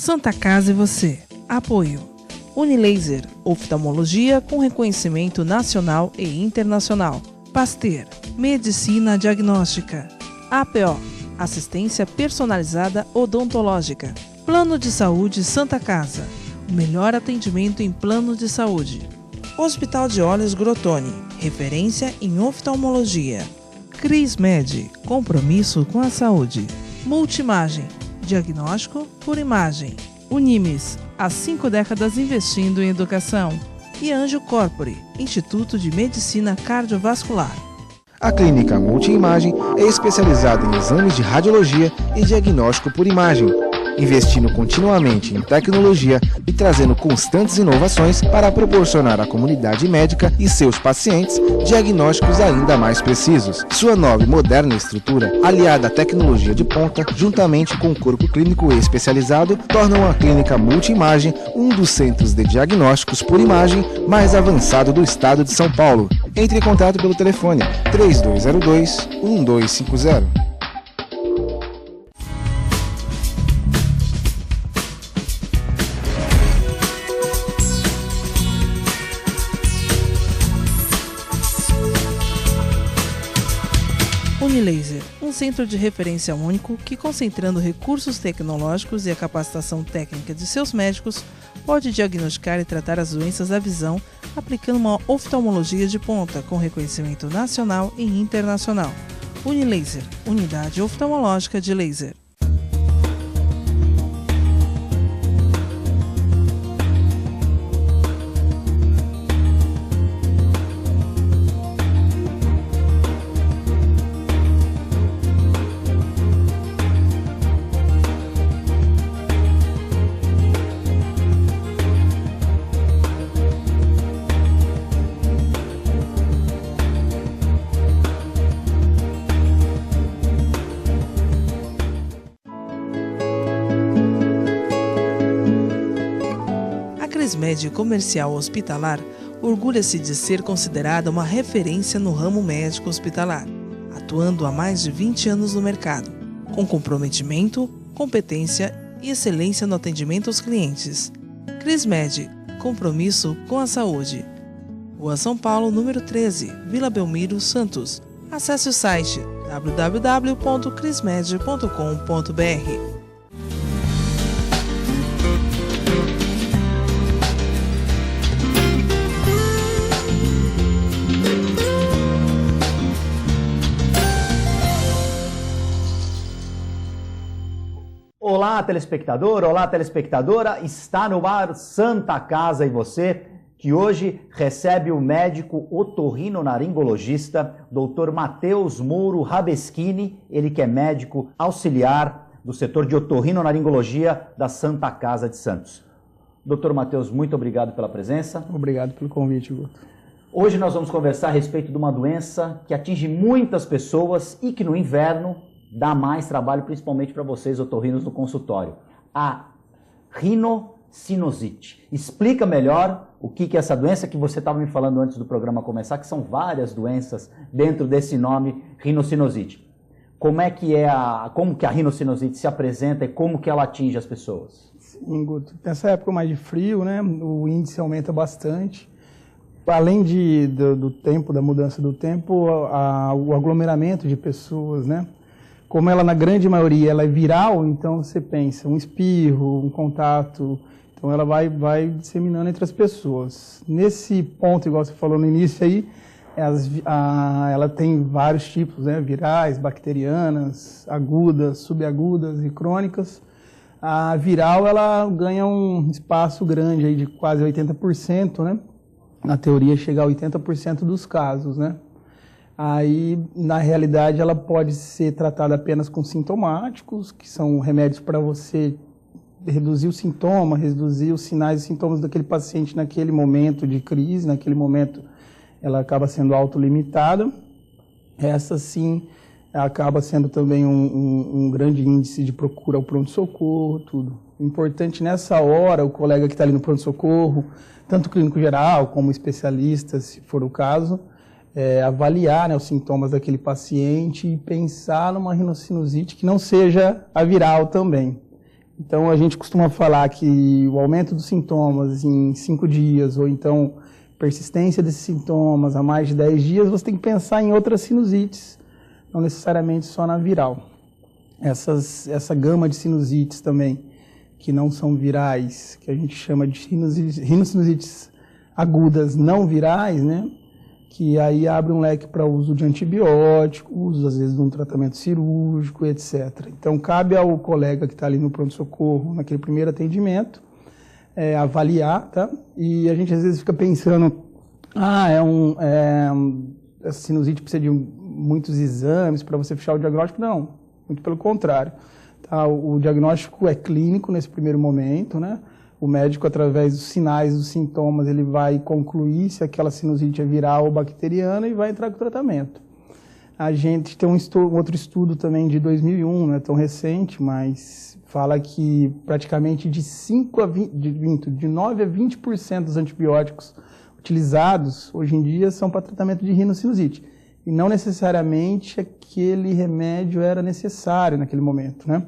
Santa Casa e você. Apoio. Unilaser, oftalmologia com reconhecimento nacional e internacional. Pasteur, medicina diagnóstica. APO, assistência personalizada odontológica. Plano de Saúde Santa Casa, o melhor atendimento em plano de saúde. Hospital de Olhos Grotoni, referência em oftalmologia. Crismed, compromisso com a saúde. Multimagem, diagnóstico por imagem. Unimes, há 5 décadas investindo em educação. E Anjo Corpore, Instituto de Medicina Cardiovascular. A Clínica Multiimagem é especializada em exames de radiologia e diagnóstico por imagem, investindo continuamente em tecnologia e trazendo constantes inovações para proporcionar à comunidade médica e seus pacientes diagnósticos ainda mais precisos. Sua nova e moderna estrutura, aliada à tecnologia de ponta, juntamente com o corpo clínico especializado, tornam a Clínica Multiimagem um dos centros de diagnósticos por imagem mais avançado do estado de São Paulo. Entre em contato pelo telefone 3202-1250. Unilaser, um centro de referência único que, concentrando recursos tecnológicos e a capacitação técnica de seus médicos, pode diagnosticar e tratar as doenças da visão, aplicando uma oftalmologia de ponta com reconhecimento nacional e internacional. Unilaser, unidade oftalmológica de laser. A Crismed Comercial Hospitalar orgulha-se de ser considerada uma referência no ramo médico hospitalar, atuando há mais de 20 anos no mercado, com comprometimento, competência e excelência no atendimento aos clientes. Crismed, compromisso com a saúde. Rua São Paulo, número 13, Vila Belmiro, Santos. Acesse o site www.crismed.com.br. Olá, telespectador, olá, telespectadora, está no ar Santa Casa e você, que hoje recebe o médico otorrinolaringologista, Dr. Matheus Mouro Rabeschini, ele que é médico auxiliar do setor de otorrinolaringologia da Santa Casa de Santos. Dr. Matheus, muito obrigado pela presença. Obrigado pelo convite, Guto. Hoje nós vamos conversar a respeito de uma doença que atinge muitas pessoas e que no inverno dá mais trabalho, principalmente para vocês otorrinos no consultório. A rinocinusite. Explica melhor o que é essa doença que você estava me falando antes do programa começar, que são várias doenças dentro desse nome rinocinusite. Como que a rinocinusite se apresenta e como que ela atinge as pessoas? Sim, Guto. Nessa época mais de frio, né, o índice aumenta bastante. Além do tempo, da mudança do tempo, o aglomeramento de pessoas, né? Como ela, na grande maioria, ela é viral, então você pensa, um espirro, um contato, então ela vai disseminando entre as pessoas. Nesse ponto, igual você falou no início aí, ela tem vários tipos, né? Virais, bacterianas, agudas, subagudas e crônicas. A viral, ela ganha um espaço grande aí de quase 80%, né? Na teoria, chega a 80% dos casos, né? Aí, na realidade, ela pode ser tratada apenas com sintomáticos, que são remédios para você reduzir o sintoma, reduzir os sinais e sintomas daquele paciente naquele momento de crise, naquele momento ela acaba sendo autolimitada. Essa, sim, acaba sendo também um grande índice de procura ao pronto-socorro, tudo. O importante nessa hora, o colega que está ali no pronto-socorro, tanto clínico geral como especialista, se for o caso, avaliar, né, os sintomas daquele paciente e pensar numa rinocinusite que não seja a viral também. Então, a gente costuma falar que o aumento dos sintomas em 5 dias, ou então persistência desses sintomas há mais de 10 dias, você tem que pensar em outras sinusites, não necessariamente só na viral. Essa gama de sinusites também, que não são virais, que a gente chama de rinossinusites agudas não virais, né? Que aí abre um leque para uso de antibióticos, às vezes de um tratamento cirúrgico, etc. Então, cabe ao colega que está ali no pronto-socorro, naquele primeiro atendimento, avaliar, tá? E a gente às vezes fica pensando, essa sinusite precisa de muitos exames para você fechar o diagnóstico. Não, muito pelo contrário. Tá? O diagnóstico é clínico nesse primeiro momento, né? O médico, através dos sinais, dos sintomas, ele vai concluir se aquela sinusite é viral ou bacteriana e vai entrar com o tratamento. A gente tem um outro estudo também de 2001, não é tão recente, mas fala que praticamente de 9 a 20% dos antibióticos utilizados hoje em dia são para tratamento de rinocinusite. E não necessariamente aquele remédio era necessário naquele momento, né?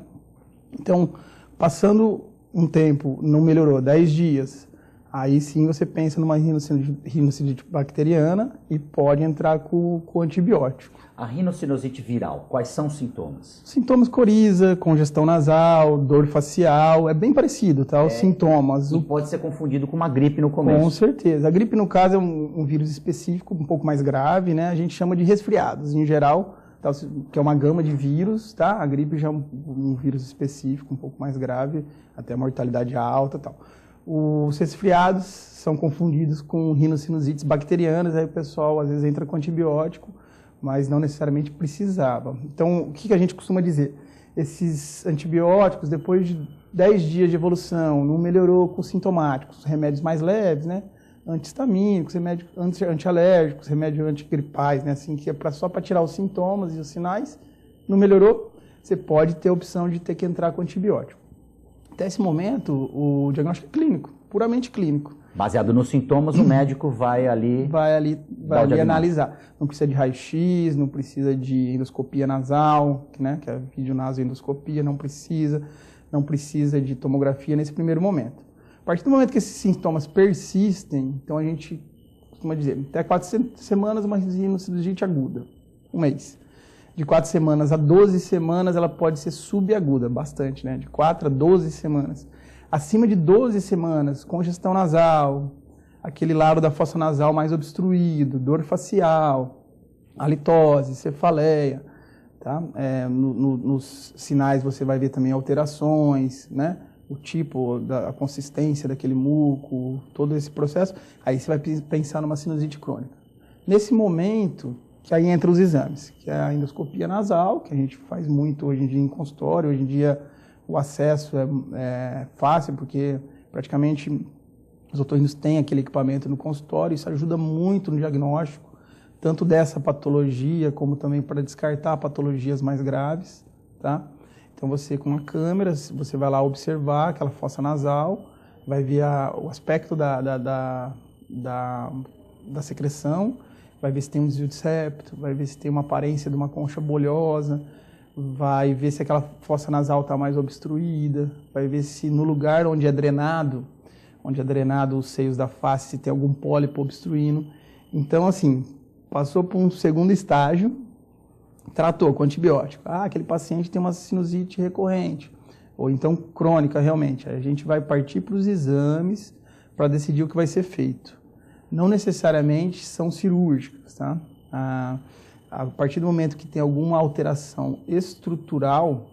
Então, passando um tempo, não melhorou, 10 dias, aí sim você pensa numa rinocinusite bacteriana e pode entrar com antibiótico. A rinocinusite viral, quais são os sintomas? Sintomas: coriza, congestão nasal, dor facial, é bem parecido, tá? Os sintomas. E pode ser confundido com uma gripe no começo. Com certeza. A gripe, no caso, é um vírus específico, um pouco mais grave, né? A gente chama de resfriados, em geral, tá? Que é uma gama de vírus, tá? A gripe já é um vírus específico, um pouco mais grave, até mortalidade alta e tal. Os resfriados são confundidos com rinossinusites bacterianas, aí o pessoal às vezes entra com antibiótico, mas não necessariamente precisava. Então, o que a gente costuma dizer? Esses antibióticos, depois de 10 dias de evolução, não melhorou com sintomáticos, remédios mais leves, né? Antihistamínicos, remédios antialérgicos, remédios antigripais, né? Assim, que é só para tirar os sintomas e os sinais, não melhorou, você pode ter a opção de ter que entrar com antibiótico. Até esse momento, o diagnóstico é clínico, puramente clínico. Baseado nos sintomas, o médico vai ali analisar. Não precisa de raio-x, não precisa de endoscopia nasal, né, que é a videonasoendoscopia, não precisa de tomografia nesse primeiro momento. A partir do momento que esses sintomas persistem, então a gente costuma dizer, até 4 semanas uma rinocinusite aguda, 1 mês. De 4 semanas a 12 semanas ela pode ser subaguda, bastante, né? De 4 a 12 semanas. Acima de 12 semanas, congestão nasal, aquele lado da fossa nasal mais obstruído, dor facial, halitose, cefaleia, tá? Nos sinais você vai ver também alterações, né? O tipo, a consistência daquele muco, todo esse processo. Aí você vai pensar numa sinusite crônica. Nesse momento, que aí entra os exames, que é a endoscopia nasal, que a gente faz muito hoje em dia em consultório. Hoje em dia o acesso é fácil, porque praticamente os otorrinos têm aquele equipamento no consultório. Isso ajuda muito no diagnóstico, tanto dessa patologia, como também para descartar patologias mais graves, tá? Então você, com uma câmera, você vai lá observar aquela fossa nasal, vai ver o aspecto da secreção, vai ver se tem um desvio de septo, vai ver se tem uma aparência de uma concha bolhosa, vai ver se aquela fossa nasal está mais obstruída, vai ver se no lugar onde é drenado os seios da face, se tem algum pólipo obstruindo. Então, assim, passou por um segundo estágio, tratou com antibiótico. Aquele paciente tem uma sinusite recorrente, ou então crônica realmente. Aí a gente vai partir para os exames para decidir o que vai ser feito. Não necessariamente são cirúrgicas, tá? A partir do momento que tem alguma alteração estrutural,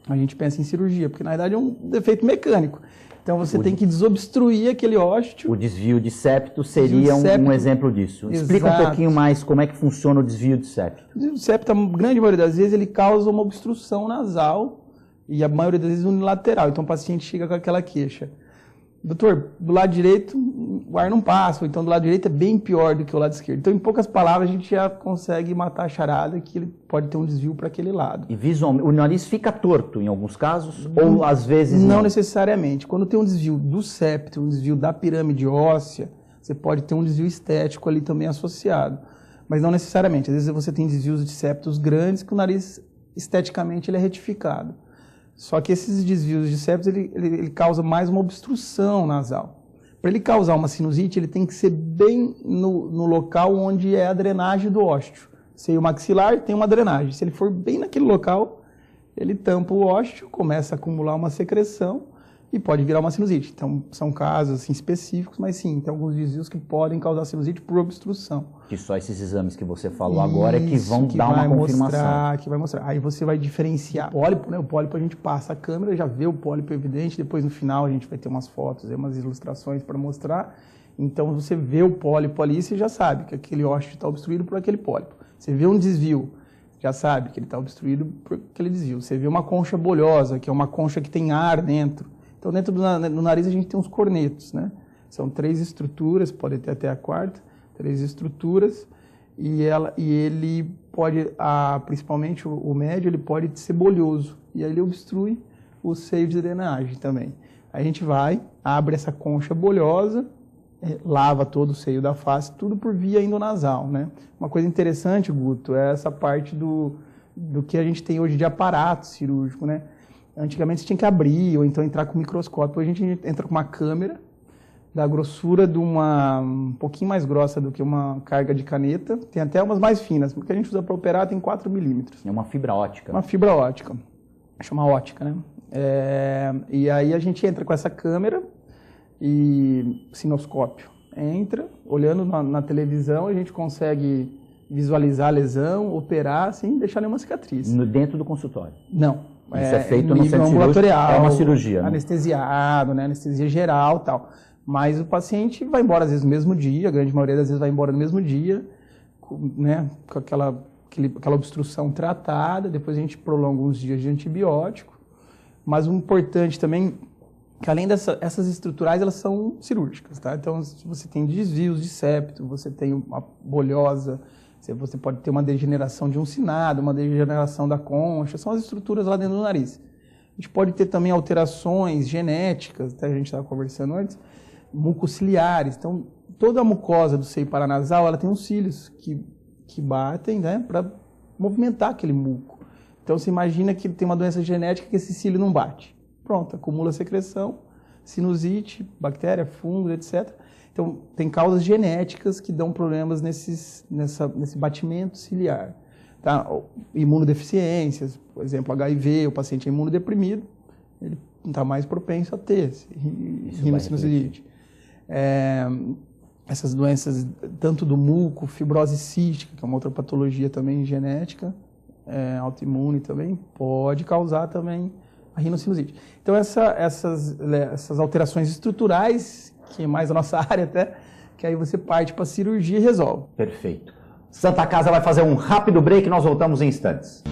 a gente pensa em cirurgia, porque na verdade é um defeito mecânico. Então você tem que desobstruir aquele ósteo. O desvio de septo seria um exemplo disso. Exato. Explica um pouquinho mais como é que funciona o desvio de septo. O desvio de septo, a grande maioria das vezes, ele causa uma obstrução nasal e a maioria das vezes unilateral. Então o paciente chega com aquela queixa: doutor, do lado direito o ar não passa, ou então do lado direito é bem pior do que o lado esquerdo. Então, em poucas palavras, a gente já consegue matar a charada que ele pode ter um desvio para aquele lado. E visualmente, o nariz fica torto em alguns casos, ou às vezes não? Não necessariamente. Quando tem um desvio do septo, um desvio da pirâmide óssea, você pode ter um desvio estético ali também associado. Mas não necessariamente. Às vezes você tem desvios de septos grandes que o nariz, esteticamente, ele é retificado. Só que esses desvios de septos, ele causa mais uma obstrução nasal. Para ele causar uma sinusite, ele tem que ser bem no local onde é a drenagem do ósteo. Seio maxilar tem uma drenagem. Se ele for bem naquele local, ele tampa o ósteo, começa a acumular uma secreção e pode virar uma sinusite. Então, são casos assim, específicos, mas sim, tem alguns desvios que podem causar sinusite por obstrução. Que só esses exames que você falou agora é que vão dar uma confirmação. Que vai mostrar. Aí você vai diferenciar. O pólipo, né? O pólipo a gente passa a câmera, já vê o pólipo evidente, depois no final a gente vai ter umas fotos, umas ilustrações para mostrar. Então, você vê o pólipo ali, você já sabe que aquele ósteo está obstruído por aquele pólipo. Você vê um desvio, já sabe que ele está obstruído por aquele desvio. Você vê uma concha bolhosa, que é uma concha que tem ar dentro. Então, dentro do nariz, a gente tem uns cornetos, né? São 3 estruturas, pode ter até a 4ª, 3 estruturas, e ele pode, principalmente o médio, ele pode ser bolhoso, e aí ele obstrui o seio de drenagem também. Aí a gente vai, abre essa concha bolhosa, lava todo o seio da face, tudo por via endonasal, né? Uma coisa interessante, Guto, é essa parte do que a gente tem hoje de aparato cirúrgico, né? Antigamente você tinha que abrir ou então entrar com microscópio. Hoje a gente entra com uma câmera da grossura de um pouquinho mais grossa do que uma carga de caneta. Tem até umas mais finas, porque a gente usa para operar tem 4 milímetros. É uma fibra ótica. Uma fibra ótica, chama ótica, né? E aí a gente entra com essa câmera e sinoscópio. Entra, olhando na televisão, a gente consegue visualizar a lesão, operar sem deixar nenhuma cicatriz. Dentro do consultório? Não. Isso é feito no centro ambulatorial, é uma cirurgia, né? Anestesiado, né? Anestesia geral e tal. Mas o paciente vai embora às vezes no mesmo dia, a grande maioria das vezes vai embora no mesmo dia, né? Com aquela obstrução tratada, depois a gente prolonga uns dias de antibiótico. Mas o importante também, que além essas estruturais, elas são cirúrgicas, tá? Então, se você tem desvios de septo, você tem uma bolhosa, você pode ter uma degeneração de um sinado, uma degeneração da concha, são as estruturas lá dentro do nariz. A gente pode ter também alterações genéticas, até a gente estava conversando antes, mucociliares. Então, toda a mucosa do seio paranasal, ela tem uns cílios que batem, né, para movimentar aquele muco. Então, você imagina que tem uma doença genética que esse cílio não bate. Pronto, acumula secreção, sinusite, bactéria, fungo, etc. Então, tem causas genéticas que dão problemas nesse batimento ciliar. Tá? Imunodeficiências, por exemplo, HIV, o paciente é imunodeprimido, ele está mais propenso a ter rinocinusite. Essas doenças, tanto do muco, fibrose cística, que é uma outra patologia também genética, autoimune também, pode causar também a rinocinusite. Então, essas alterações estruturais, que é mais a nossa área até, que aí você parte para a cirurgia e resolve. Perfeito. Santa Casa vai fazer um rápido break e nós voltamos em instantes.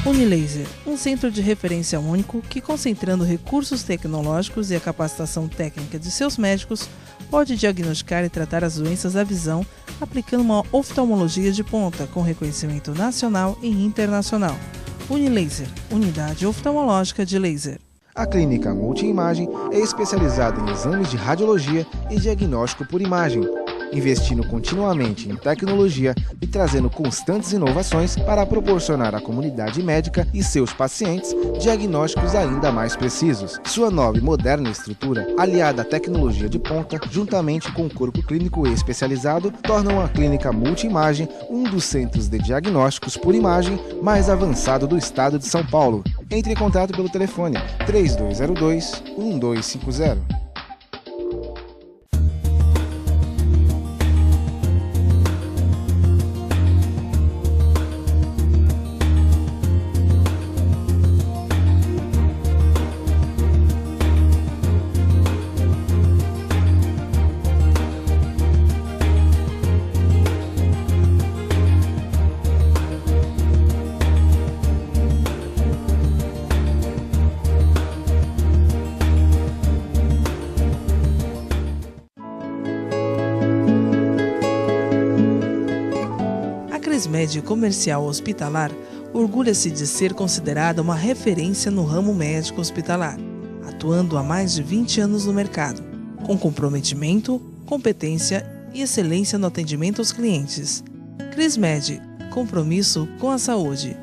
Unilaser, um centro de referência único que, concentrando recursos tecnológicos e a capacitação técnica de seus médicos, pode diagnosticar e tratar as doenças da visão, aplicando uma oftalmologia de ponta com reconhecimento nacional e internacional. Unilaser, unidade oftalmológica de laser. A clínica Multiimagem é especializada em exames de radiologia e diagnóstico por imagem, investindo continuamente em tecnologia e trazendo constantes inovações para proporcionar à comunidade médica e seus pacientes diagnósticos ainda mais precisos. Sua nova e moderna estrutura, aliada à tecnologia de ponta, juntamente com o corpo clínico especializado, tornam a clínica Multiimagem um dos centros de diagnósticos por imagem mais avançado do estado de São Paulo. Entre em contato pelo telefone 3202-1250. Cresmed Comercial Hospitalar orgulha-se de ser considerada uma referência no ramo médico hospitalar, atuando há mais de 20 anos no mercado, com comprometimento, competência e excelência no atendimento aos clientes. Crismed, compromisso com a saúde.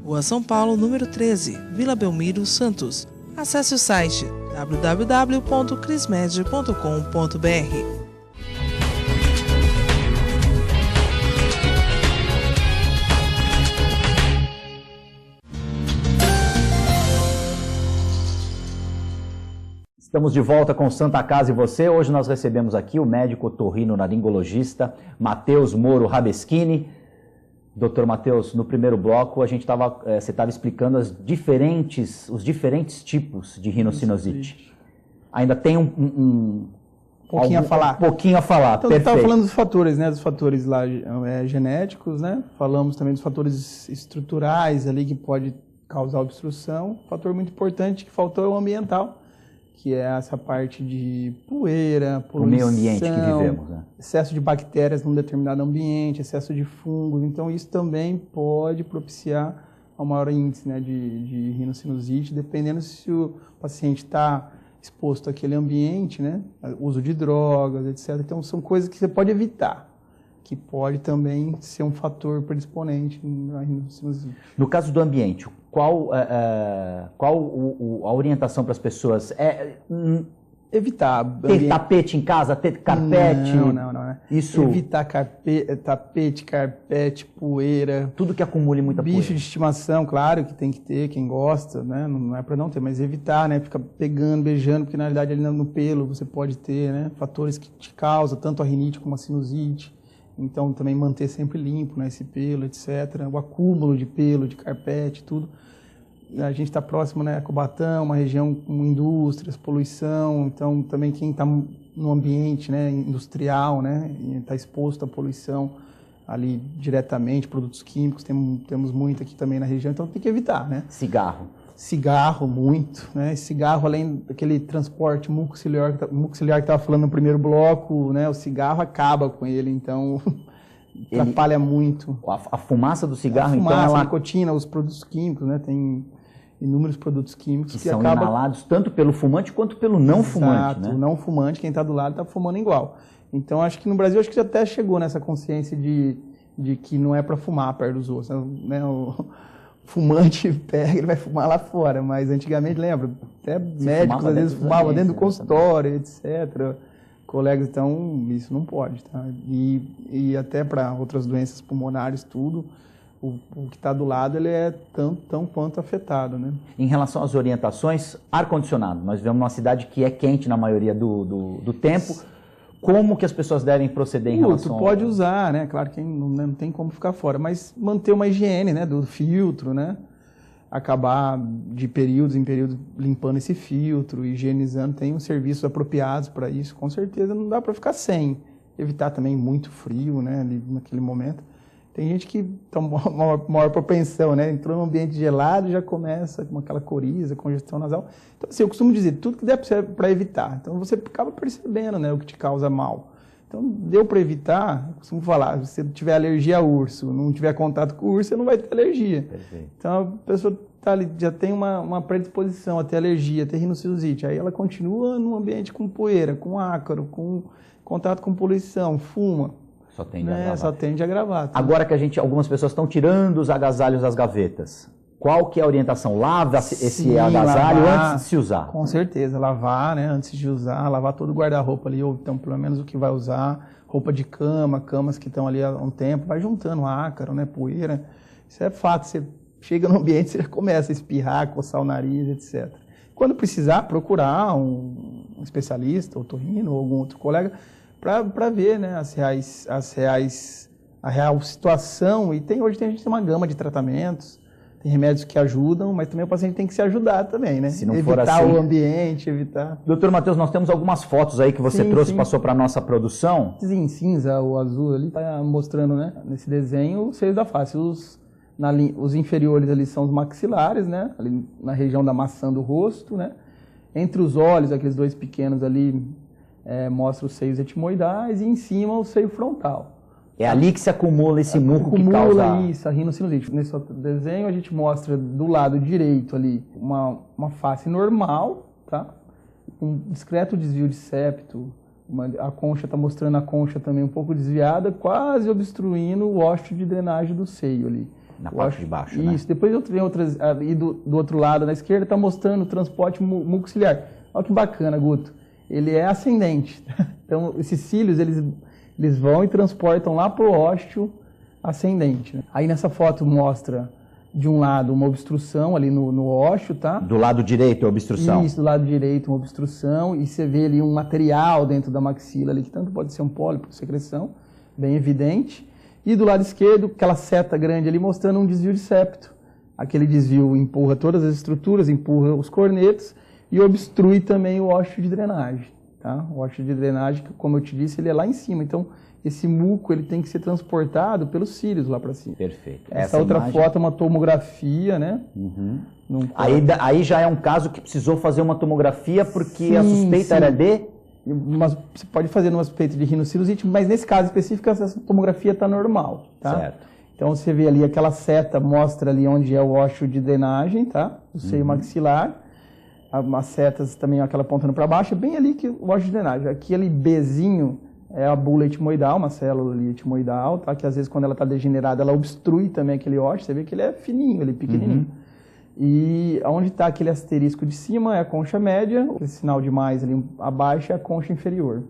Rua São Paulo, número 13, Vila Belmiro, Santos. Acesse o site www.crismed.com.br. Estamos de volta com Santa Casa e você. Hoje nós recebemos aqui o médico otorrinolaringologista Matheus Moro Rabeschini. Doutor Matheus, no primeiro bloco você estava explicando os diferentes tipos de rinocinusite. Ainda tem um pouquinho a falar. Então, você estava falando dos fatores, né? Dos fatores lá genéticos, né? Falamos também dos fatores estruturais ali que pode causar obstrução. Um fator muito importante que faltou é o ambiental, que é essa parte de poeira, poluição, o meio ambiente que vivemos, né? Excesso de bactérias num determinado ambiente, excesso de fungos. Então, isso também pode propiciar um maior índice, né, de rinocinusite, dependendo se o paciente está exposto àquele ambiente, né, uso de drogas, etc. Então, são coisas que você pode evitar, que pode também ser um fator predisponente na rinocinusite. No caso do ambiente, qual a orientação para as pessoas? Evitar ter tapete em casa, ter carpete? Não. Isso... Evitar tapete, carpete, poeira. Tudo que acumule muita poeira. Bicho de estimação, claro que tem que ter, quem gosta, né? Não é para não ter, mas evitar, né? Ficar pegando, beijando, porque na realidade ali no pelo você pode ter, né? Fatores que te causam tanto a rinite como a sinusite. Então, também manter sempre limpo, né, esse pelo, etc. O acúmulo de pelo, de carpete, tudo. A gente está próximo, né, a Cubatão, uma região com indústrias, poluição. Então, também quem está no ambiente, né, industrial, né, está exposto à poluição ali diretamente, produtos químicos, temos muito aqui também na região, então tem que evitar, né? Cigarro, muito, né? Cigarro, além daquele transporte mucociliar que estava falando no primeiro bloco, né? O cigarro acaba com ele, então atrapalha muito. A fumaça do cigarro, então... A nicotina, os produtos químicos, né? Tem inúmeros produtos químicos que são inalados tanto pelo fumante quanto pelo não fumante, né? O não fumante, quem está do lado, está fumando igual. Então, acho que no Brasil, acho que já até chegou nessa consciência de que não é para fumar perto dos outros, né? O fumante pega, ele vai fumar lá fora, mas antigamente, lembra, até médicos às vezes fumavam dentro do consultório, etc. Colegas, então, isso não pode, tá? E até para outras doenças pulmonares, tudo, o que está do lado, ele é tão quanto afetado, né? Em relação às orientações, ar-condicionado, nós vivemos numa cidade que é quente na maioria do tempo. Como que as pessoas devem proceder em relação Tu pode usar, né? Claro que não tem como ficar fora, mas manter uma higiene, né? Do filtro, né? Acabar de períodos em períodos limpando esse filtro, higienizando. Tem uns serviços apropriados para isso. Com certeza não dá para ficar sem. Evitar também muito frio, né? Ali naquele momento. Tem gente que tem uma maior propensão, né? Entrou num ambiente gelado e já começa com aquela coriza, congestão nasal. Então, assim, eu costumo dizer, tudo que der para evitar. Então, você acaba percebendo, né, o que te causa mal. Então, deu para evitar, eu costumo falar, se você tiver alergia a urso, não tiver contato com o urso, você não vai ter alergia. Perfeito. Então, a pessoa tá ali, já tem uma predisposição a ter alergia, a ter rinocinusite. Aí ela continua num ambiente com poeira, com ácaro, com contato com poluição, fuma. Só tende a agravar. Tá? Agora que algumas pessoas estão tirando os agasalhos das gavetas, qual que é a orientação? Lava esse agasalho antes de se usar? Com certeza, lavar, né, antes de usar, lavar todo o guarda-roupa ali, ou então pelo menos o que vai usar, roupa de cama, camas que estão ali há um tempo, vai juntando ácaro, né, poeira. Isso é fato, você chega no ambiente, você já começa a espirrar, coçar o nariz, etc. Quando precisar, procurar um especialista, otorrino ou algum outro colega, para ver, né, a real situação. E hoje a gente tem uma gama de tratamentos, tem remédios que ajudam, mas também o paciente tem que se ajudar também, né? Se não for assim... Evitar o ambiente, evitar... Doutor Matheus, nós temos algumas fotos aí que você trouxe, passou para a nossa produção. Em cinza, o azul ali, está mostrando, né, nesse desenho, os seios da face. Os inferiores ali são os maxilares, né, ali na região da maçã do rosto, né? Entre os olhos, aqueles dois pequenos ali, mostra os seios etimoidais e em cima o seio frontal. É ali que se acumula esse muco que causa... Acumula isso, a rinocinusite. Nesse outro desenho a gente mostra do lado direito ali uma face normal, tá? Um discreto desvio de septo, a concha está mostrando a concha também um pouco desviada, quase obstruindo o ósseo de drenagem do seio ali. Na parte de baixo, né? Isso, depois vem outras, ali do outro lado, na esquerda, está mostrando o transporte mucociliar. Olha que bacana, Guto. Ele é ascendente. Então, esses cílios, eles vão e transportam lá para o ósseo ascendente. Né? Aí nessa foto mostra, de um lado, uma obstrução ali no ósseo, tá? Do lado direito é obstrução? Isso, do lado direito uma obstrução, e você vê ali um material dentro da maxila ali, que tanto pode ser um pólipo, secreção, bem evidente. E do lado esquerdo, aquela seta grande ali mostrando um desvio de septo. Aquele desvio empurra todas as estruturas, empurra os cornetos e obstrui também o ósseo de drenagem. Tá? O ósseo de drenagem, como eu te disse, ele é lá em cima. Então, esse muco ele tem que ser transportado pelos cílios lá para cima. Perfeito. Essa outra foto é uma tomografia, né? Uhum. Aí já é um caso que precisou fazer uma tomografia porque a suspeita era de... Você pode fazer numa suspeita de rinocinusite, mas nesse caso específico essa tomografia está normal, tá? Certo. Então você vê ali aquela seta, mostra ali onde é o ósseo de drenagem, tá? O seio maxilar. As setas também, aquela apontando para baixo, é bem ali que o ósseo de drenagem. Aquele Bzinho é a bula etimoidal, uma célula ali etimoidal, tá? Que às vezes quando ela está degenerada, ela obstrui também aquele ósseo. Você vê que ele é fininho, ele é pequenininho. E onde está aquele asterisco de cima é a concha média, esse sinal de mais ali abaixo é a concha inferior.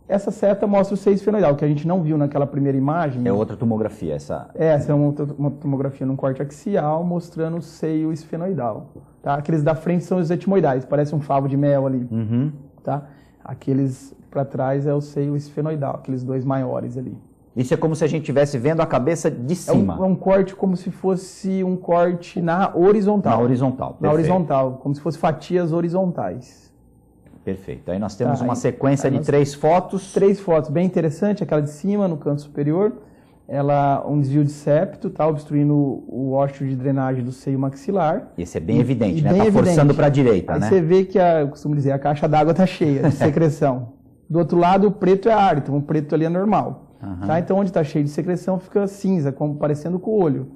Essa seta mostra o seio esfenoidal, que a gente não viu naquela primeira imagem. É outra tomografia essa? Essa é uma tomografia num corte axial mostrando o seio esfenoidal. Tá? Aqueles da frente são os etimoidais, parece um favo de mel ali. Tá? Aqueles para trás é o seio esfenoidal, aqueles dois maiores ali. Isso é como se a gente estivesse vendo a cabeça de cima. É um corte como se fosse um corte na horizontal. Na horizontal, perfeito. Na horizontal, como se fosse fatias horizontais. Perfeito. Aí nós temos uma sequência de 3 fotos. 3 fotos, bem interessante. Aquela de cima, no canto superior, ela um desvio de septo, tá obstruindo o ósseo de drenagem do seio maxilar. Esse é bem evidente, né? Tá forçando para a direita, né? Aí você vê que, eu costumo dizer, a caixa d'água tá cheia de secreção. Do outro lado, o preto é ar, então o preto ali é normal. Tá? Então, onde está cheio de secreção, fica cinza, como parecendo com o olho.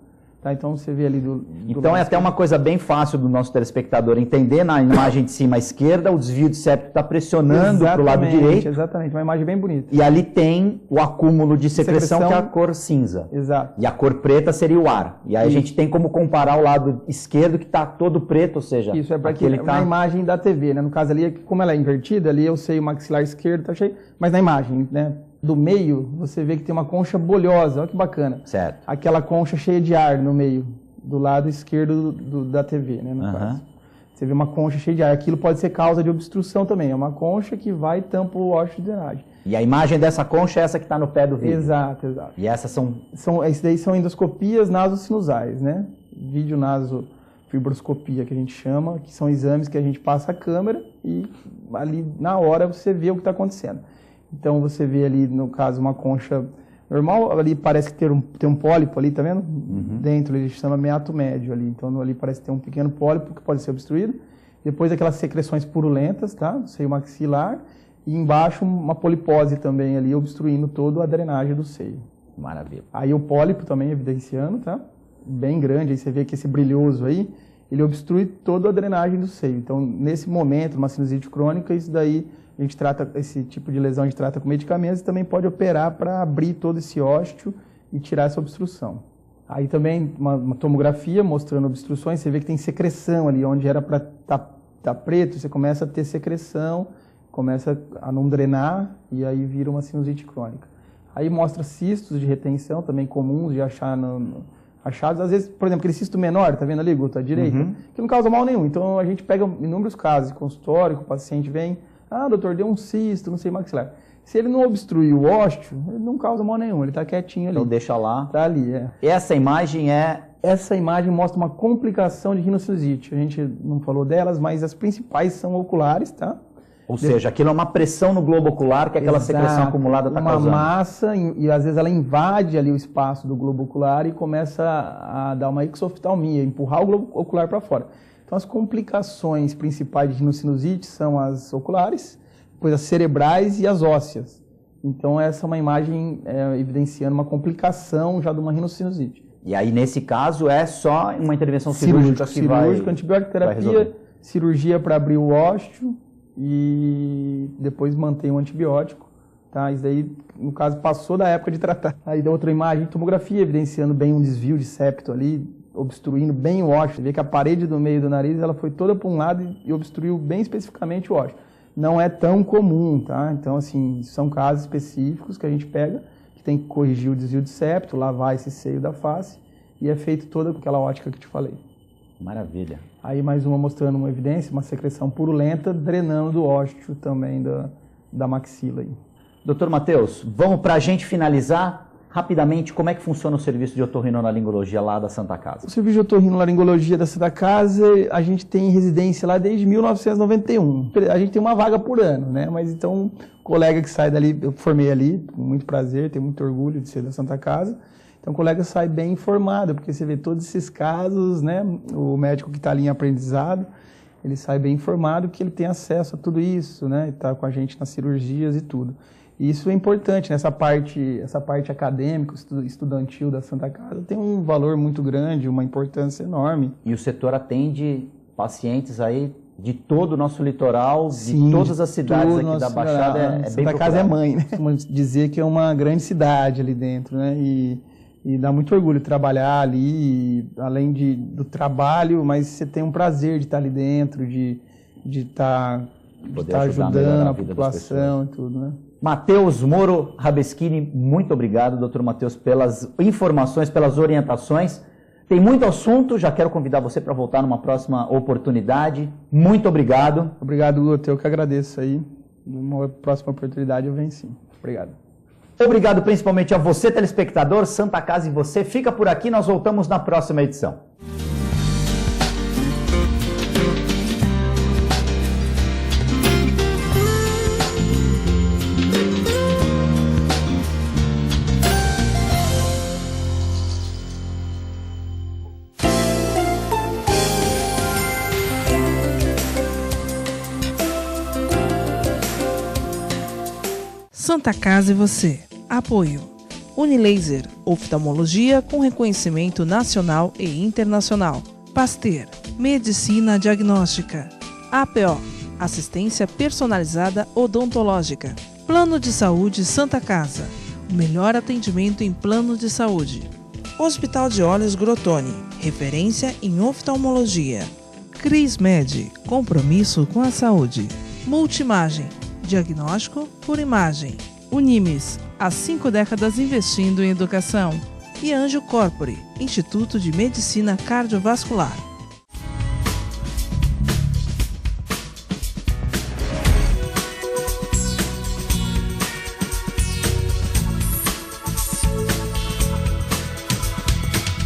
Tá? Então, você vê ali do Então, é até uma coisa bem fácil do nosso telespectador entender. Na imagem de cima à esquerda, o desvio de septo está pressionando para o lado direito. Exatamente, uma imagem bem bonita. E ali tem o acúmulo de secreção, que é a cor cinza. Exato. E a cor preta seria o ar. E aí a gente tem como comparar o lado esquerdo, que está todo preto, ou seja... Isso, é para que na imagem da TV, né? No caso ali, como ela é invertida, ali eu sei o maxilar esquerdo, tá cheio, mas na imagem, né? Do meio, você vê que tem uma concha bolhosa, olha que bacana. Certo. Aquela concha cheia de ar no meio, do lado esquerdo da TV, né, no caso. Você vê uma concha cheia de ar, aquilo pode ser causa de obstrução também, é uma concha que vai e tampa o ósseo de drenagem. E a imagem dessa concha é essa que está no pé do vídeo? Exato, exato. E essas Esses daí são endoscopias nasosinusais, né? Vídeo nasofibroscopia que a gente chama, que são exames que a gente passa a câmera e ali na hora você vê o que está acontecendo. Então você vê ali, no caso, uma concha normal, ali parece que tem um pólipo ali, tá vendo? Dentro ele chama meato médio ali, então ali parece ter um pequeno pólipo que pode ser obstruído. Depois aquelas secreções purulentas, tá? O seio maxilar. E embaixo uma polipose também ali, obstruindo toda a drenagem do seio. Maravilha. Aí o pólipo também evidenciando, tá? Bem grande, aí você vê que esse brilhoso aí, ele obstrui toda a drenagem do seio. Então, nesse momento, uma sinusite crônica, isso daí... A gente trata esse tipo de lesão, a gente trata com medicamentos e também pode operar para abrir todo esse ósseo e tirar essa obstrução. Aí também uma tomografia mostrando obstruções, você vê que tem secreção ali, onde era para tá preto, você começa a ter secreção, começa a não drenar e aí vira uma sinusite crônica. Aí mostra cistos de retenção, também comuns de achar achados. Às vezes, por exemplo, aquele cisto menor, tá vendo ali, Guto, à direita, que não causa mal nenhum. Então a gente pega inúmeros casos de consultório, que o paciente vem... Ah, doutor, deu um cisto, não sei, maxilar. Se ele não obstruir o ósseo, ele não causa mal nenhum, ele está quietinho ali. Então deixa lá. Está ali, é. Essa imagem mostra uma complicação de rinocinusite. A gente não falou delas, mas as principais são oculares, tá? Ou seja, aquilo é uma pressão no globo ocular que aquela secreção acumulada está causando. Uma massa, e às vezes ela invade ali o espaço do globo ocular e começa a dar uma exoftalmia, empurrar o globo ocular para fora. Então, as complicações principais de rinocinusite são as oculares, depois as cerebrais e as ósseas. Então essa é uma imagem evidenciando uma complicação já de uma rinocinusite. E aí, nesse caso, é só uma intervenção cirúrgica que vai... Cirúrgica, antibiótico terapia, cirurgia para abrir o ósseo e depois mantém o antibiótico. Tá? Isso daí, no caso, passou da época de tratar. Aí da outra imagem, tomografia, evidenciando bem um desvio de septo ali, obstruindo bem o ósseo. Você vê que a parede do meio do nariz ela foi toda para um lado e obstruiu bem especificamente o ósseo. Não é tão comum, tá? Então, assim, são casos específicos que a gente pega, que tem que corrigir o desvio de septo, lavar esse seio da face, e é feito toda com aquela ótica que te falei. Maravilha. Aí mais uma mostrando uma evidência, uma secreção purulenta, drenando do ósseo também da maxila aí. Doutor Matheus, vamos para a gente finalizar rapidamente, como é que funciona o serviço de otorrinolaringologia lá da Santa Casa? O serviço de otorrinolaringologia da Santa Casa, a gente tem residência lá desde 1991. A gente tem uma vaga por ano, né? Mas então, o colega que sai dali, eu formei ali, com muito prazer, tenho muito orgulho de ser da Santa Casa. Então, o colega sai bem informado, porque você vê todos esses casos, né? O médico que está ali em aprendizado, ele sai bem informado que ele tem acesso a tudo isso, né? Está com a gente nas cirurgias e tudo. E isso é importante, né? Essa parte acadêmica, estudantil da Santa Casa tem um valor muito grande, uma importância enorme. E o setor atende pacientes aí de todo o nosso litoral, sim, de todas as cidades aqui da Baixada, é bem procurado. Santa Casa é mãe, né? Vamos dizer que é uma grande cidade ali dentro, né? E dá muito orgulho trabalhar ali, além do trabalho, mas você tem um prazer de estar ali dentro, de estar ajudando a população e tudo, né? Matheus Moro Rabeschini, muito obrigado, doutor Matheus, pelas informações, pelas orientações. Tem muito assunto, já quero convidar você para voltar numa próxima oportunidade. Muito obrigado. Obrigado, Guto, eu que agradeço aí. Numa próxima oportunidade eu venho sim. Obrigado. Obrigado principalmente a você, telespectador, Santa Casa e você. Fica por aqui, nós voltamos na próxima edição. Santa Casa e você. Apoio. Unilaser, oftalmologia com reconhecimento nacional e internacional. Pasteur, medicina diagnóstica. APO, assistência personalizada odontológica. Plano de saúde Santa Casa, o melhor atendimento em plano de saúde. Hospital de Olhos Grotoni, referência em oftalmologia. Crismed, compromisso com a saúde. Multimagem, diagnóstico por imagem. Unimes, há 5 décadas investindo em educação. E Anjo Corpore, Instituto de Medicina Cardiovascular.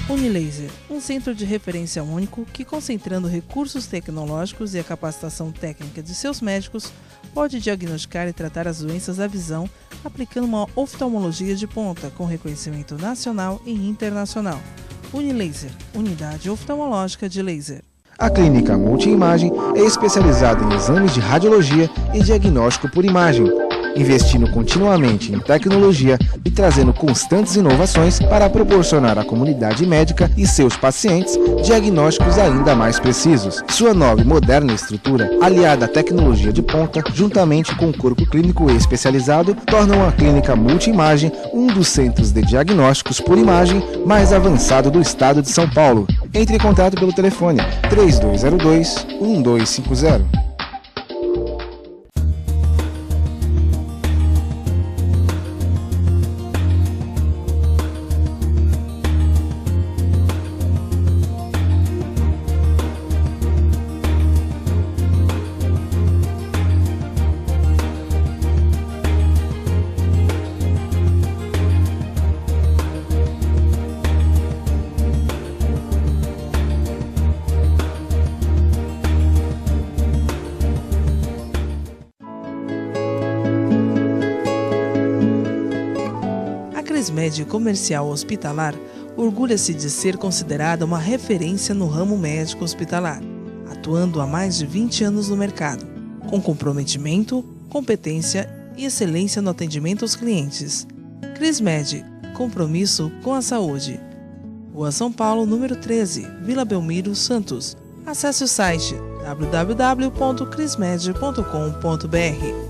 Unilaser, um centro de referência único que, concentrando recursos tecnológicos e a capacitação técnica de seus médicos, pode diagnosticar e tratar as doenças da visão, aplicando uma oftalmologia de ponta com reconhecimento nacional e internacional. Unilaser, unidade oftalmológica de laser. A clínica Multiimagem é especializada em exames de radiologia e diagnóstico por imagem, investindo continuamente em tecnologia e trazendo constantes inovações para proporcionar à comunidade médica e seus pacientes diagnósticos ainda mais precisos. Sua nova e moderna estrutura, aliada à tecnologia de ponta, juntamente com o corpo clínico especializado, tornam a clínica Multiimagem um dos centros de diagnósticos por imagem mais avançado do estado de São Paulo. Entre em contato pelo telefone 3202-1250. A Crismed Comercial Hospitalar orgulha-se de ser considerada uma referência no ramo médico hospitalar, atuando há mais de 20 anos no mercado, com comprometimento, competência e excelência no atendimento aos clientes. Crismed, compromisso com a saúde. Rua São Paulo, número 13, Vila Belmiro, Santos. Acesse o site www.crismed.com.br.